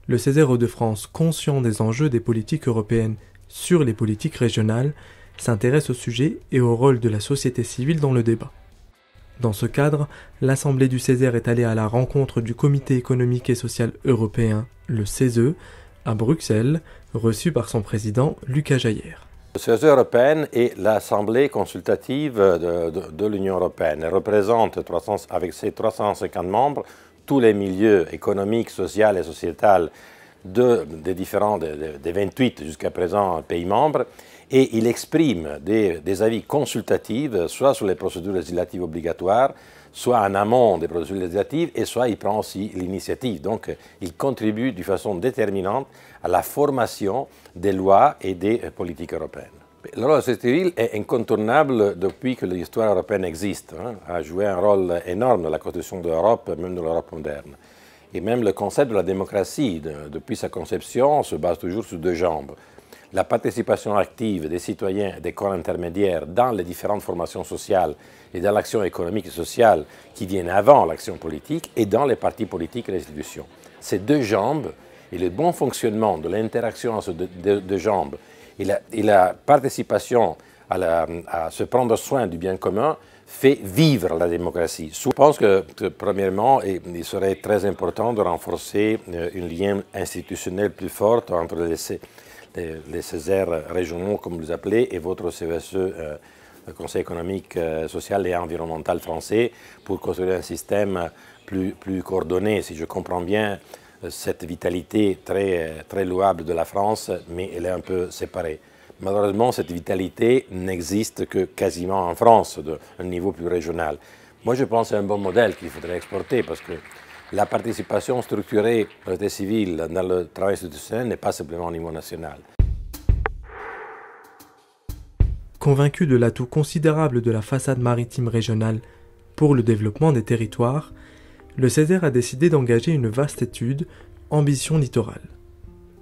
Le Césaire Hauts-de-France, conscient des enjeux des politiques européennes sur les politiques régionales, s'intéresse au sujet et au rôle de la société civile dans le débat. Dans ce cadre, l'Assemblée du Césaire est allée à la rencontre du Comité économique et social européen, le CESE, à Bruxelles, reçu par son président Lucas Jaillère. Le CESE européenne est l'Assemblée consultative de l'Union européenne. Elle représente, avec ses 350 membres, tous les milieux économiques, sociaux et sociétals des 28 jusqu'à présent pays membres, et il exprime des avis consultatifs, soit sur les procédures législatives obligatoires, soit en amont des procédures législatives, et soit il prend aussi l'initiative. Donc il contribue de façon déterminante à la formation des lois et des politiques européennes. Le rôle de la société civile est incontournable depuis que l'histoire européenne existe, a joué un rôle énorme dans la construction de l'Europe, même de l'Europe moderne. Et même le concept de la démocratie, depuis sa conception, se base toujours sur deux jambes. La participation active des citoyens et des corps intermédiaires dans les différentes formations sociales et dans l'action économique et sociale qui viennent avant l'action politique et dans les partis politiques et les institutions. Ces deux jambes et le bon fonctionnement de l'interaction entre ces deux jambes et la participation à se prendre soin du bien commun fait vivre la démocratie. Je pense que, premièrement, il serait très important de renforcer un lien institutionnel plus fort entre les Césaires régionaux, comme vous les appelez, et votre CESE, le Conseil économique, social et environnemental français, pour construire un système plus coordonné. Si je comprends bien cette vitalité très louable de la France, mais elle est un peu séparée. Malheureusement, cette vitalité n'existe que quasiment en France, à un niveau plus régional. Moi, je pense que c'est un bon modèle qu'il faudrait exporter, parce que la participation structurée de la société civile dans le travail institutionnel n'est pas simplement au niveau national. Convaincu de l'atout considérable de la façade maritime régionale pour le développement des territoires, le Césaire a décidé d'engager une vaste étude, Ambition littorale.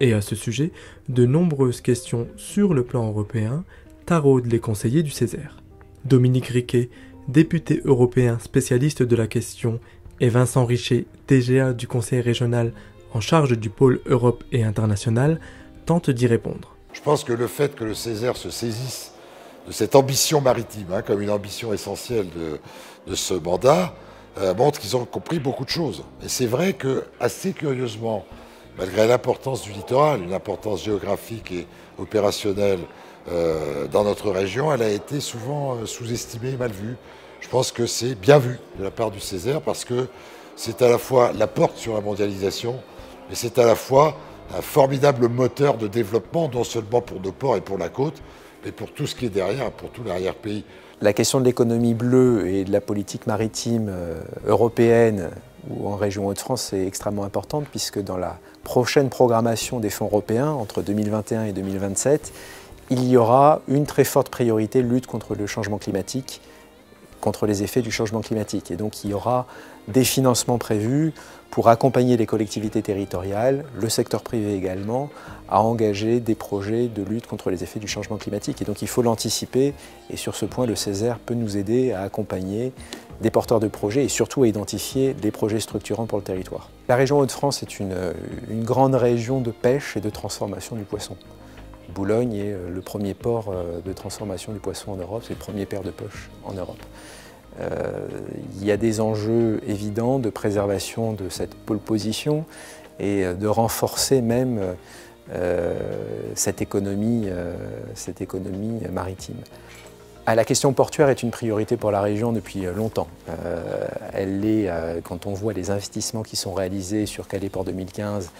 Et à ce sujet, de nombreuses questions sur le plan européen taraudent les conseillers du Césaire. Dominique Riquet, député européen spécialiste de la question, et Vincent Richet, TGA du Conseil régional en charge du pôle Europe et international, tentent d'y répondre. Je pense que le fait que le Césaire se saisisse de cette ambition maritime, comme une ambition essentielle de ce mandat, montre qu'ils ont compris beaucoup de choses. Et c'est vrai que, assez curieusement, malgré l'importance du littoral, une importance géographique et opérationnelle dans notre région, elle a été souvent sous-estimée et mal vue. Je pense que c'est bien vu de la part du Césaire parce que c'est à la fois la porte sur la mondialisation, mais c'est à la fois un formidable moteur de développement, non seulement pour nos ports et pour la côte, mais pour tout ce qui est derrière, pour tout l'arrière-pays. La question de l'économie bleue et de la politique maritime européenne ou en région Hauts-de-France est extrêmement importante puisque dans la prochaine programmation des fonds européens entre 2021 et 2027, il y aura une très forte priorité lutte contre le changement climatique, contre les effets du changement climatique. Et donc il y aura des financements prévus pour accompagner les collectivités territoriales, le secteur privé également, à engager des projets de lutte contre les effets du changement climatique. Et donc il faut l'anticiper et sur ce point le Césaire peut nous aider à accompagner des porteurs de projets et surtout à identifier des projets structurants pour le territoire. La région Hauts-de-France est une grande région de pêche et de transformation du poisson. Boulogne est le premier port de transformation du poisson en Europe, c'est le premier père de poche en Europe. Il y a des enjeux évidents de préservation de cette pole position et de renforcer même cette économie maritime. La question portuaire est une priorité pour la région depuis longtemps. Elle l'est quand on voit les investissements qui sont réalisés sur Calais Port 2015,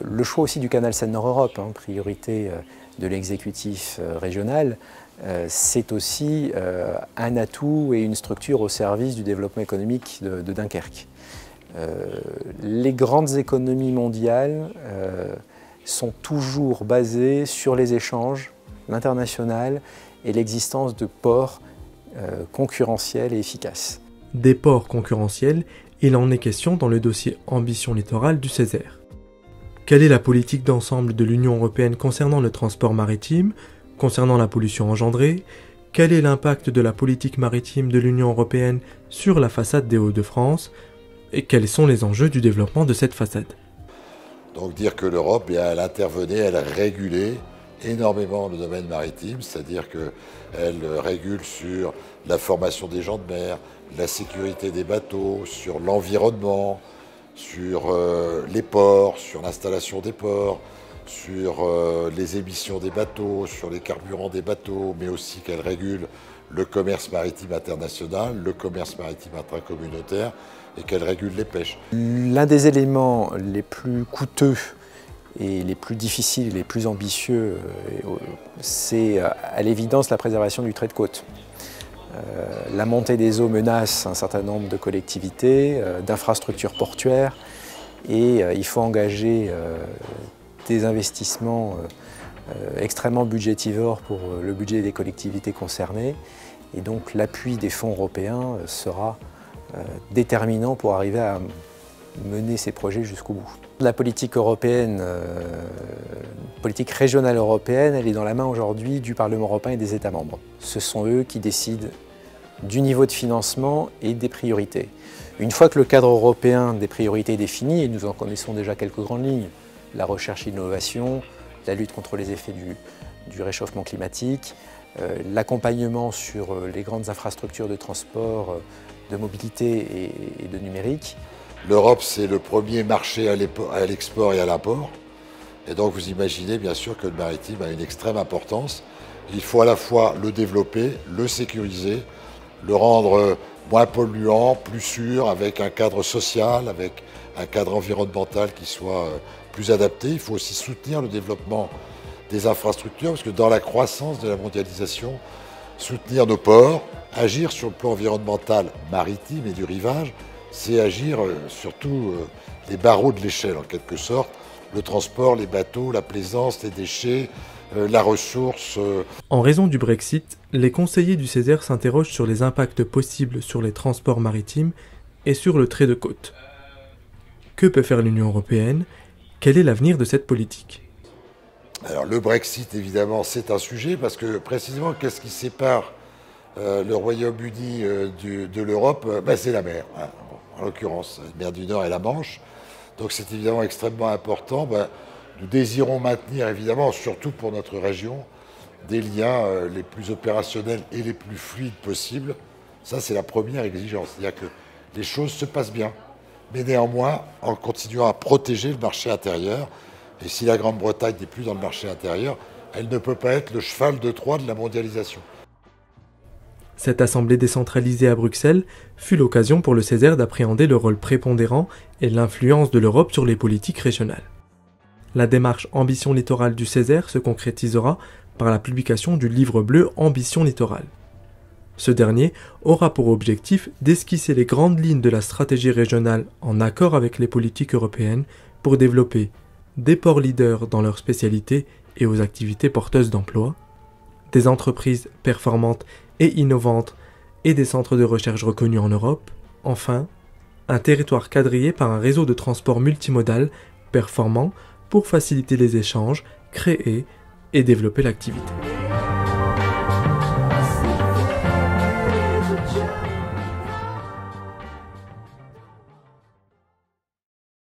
le choix aussi du canal Seine-Nord Europe, priorité de l'exécutif régional, c'est aussi un atout et une structure au service du développement économique de Dunkerque. Les grandes économies mondiales sont toujours basées sur les échanges, l'international et l'existence de ports concurrentiels et efficaces. Des ports concurrentiels, il en est question dans le dossier Ambition littorale du Césaire. Quelle est la politique d'ensemble de l'Union européenne concernant le transport maritime, concernant la pollution engendrée? Quel est l'impact de la politique maritime de l'Union européenne sur la façade des Hauts-de-France? Et quels sont les enjeux du développement de cette façade? Donc dire que l'Europe, elle intervenait, elle régulait énormément le domaine maritime, c'est-à-dire qu'elle régule sur la formation des gens de mer, la sécurité des bateaux, sur l'environnement, sur les ports, sur l'installation des ports, sur les émissions des bateaux, sur les carburants des bateaux, mais aussi qu'elle régule le commerce maritime international, le commerce maritime intracommunautaire et qu'elle régule les pêches. L'un des éléments les plus coûteux et les plus difficiles, les plus ambitieux, c'est à l'évidence la préservation du trait de côte. La montée des eaux menace un certain nombre de collectivités, d'infrastructures portuaires, et il faut engager des investissements extrêmement budgétivores pour le budget des collectivités concernées. Et donc l'appui des fonds européens sera déterminant pour arriver à mener ces projets jusqu'au bout. La politique européenne, politique régionale européenne, elle est dans la main aujourd'hui du Parlement européen et des États membres. Ce sont eux qui décident du niveau de financement et des priorités. Une fois que le cadre européen des priorités est défini, et nous en connaissons déjà quelques grandes lignes, la recherche et l'innovation, la lutte contre les effets du réchauffement climatique, l'accompagnement sur les grandes infrastructures de transport, de mobilité et de numérique. L'Europe, c'est le premier marché à l'export et à l'import. Et donc vous imaginez bien sûr que le maritime a une extrême importance. Il faut à la fois le développer, le sécuriser, le rendre moins polluant, plus sûr, avec un cadre social, avec un cadre environnemental qui soit plus adapté. Il faut aussi soutenir le développement des infrastructures, parce que dans la croissance de la mondialisation, soutenir nos ports, agir sur le plan environnemental maritime et du rivage, c'est agir sur tous les barreaux de l'échelle en quelque sorte, le transport, les bateaux, la plaisance, les déchets, la ressource. En raison du Brexit, les conseillers du Césaire s'interrogent sur les impacts possibles sur les transports maritimes et sur le trait de côte. Que peut faire l'Union européenne? Quel est l'avenir de cette politique? Alors le Brexit, évidemment, c'est un sujet parce que précisément, qu'est-ce qui sépare le Royaume-Uni de l'Europe? C'est la mer, hein. En l'occurrence, la mer du Nord et la Manche. Donc c'est évidemment extrêmement important. Nous désirons maintenir, évidemment, surtout pour notre région, des liens les plus opérationnels et les plus fluides possibles. Ça, c'est la première exigence. C'est-à-dire que les choses se passent bien, mais néanmoins, en continuant à protéger le marché intérieur. Et si la Grande-Bretagne n'est plus dans le marché intérieur, elle ne peut pas être le cheval de Troie de la mondialisation. Cette assemblée décentralisée à Bruxelles fut l'occasion pour le Césaire d'appréhender le rôle prépondérant et l'influence de l'Europe sur les politiques régionales. La démarche Ambition littorale du Césaire se concrétisera par la publication du livre bleu Ambition littorale. Ce dernier aura pour objectif d'esquisser les grandes lignes de la stratégie régionale en accord avec les politiques européennes pour développer des ports leaders dans leur spécialité et aux activités porteuses d'emploi, des entreprises performantes et innovantes et des centres de recherche reconnus en Europe, enfin, un territoire quadrillé par un réseau de transport multimodal performant pour faciliter les échanges, créer et développer l'activité.